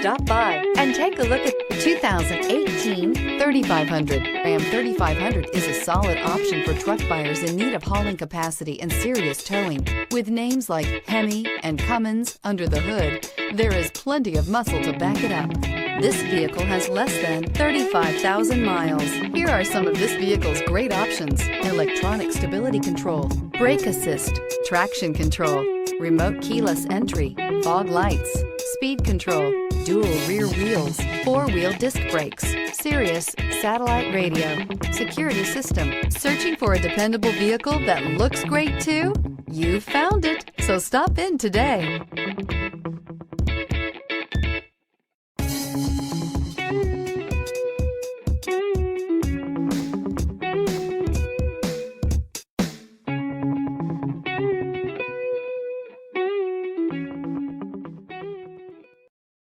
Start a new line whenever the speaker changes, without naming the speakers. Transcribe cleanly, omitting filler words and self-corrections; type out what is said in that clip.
Stop by and take a look at 2018 3500. Ram 3500 is a solid option for truck buyers in need of hauling capacity and serious towing. With names like Hemi and Cummins under the hood, there is plenty of muscle to back it up. This vehicle has less than 35,000 miles. Here are some of this vehicle's great options: electronic stability control, brake assist, traction control, remote keyless entry, fog lights, speed control, dual rear wheels, four-wheel disc brakes, Sirius satellite radio, security system. Searching for a dependable vehicle that looks great too? You found it, so stop in today.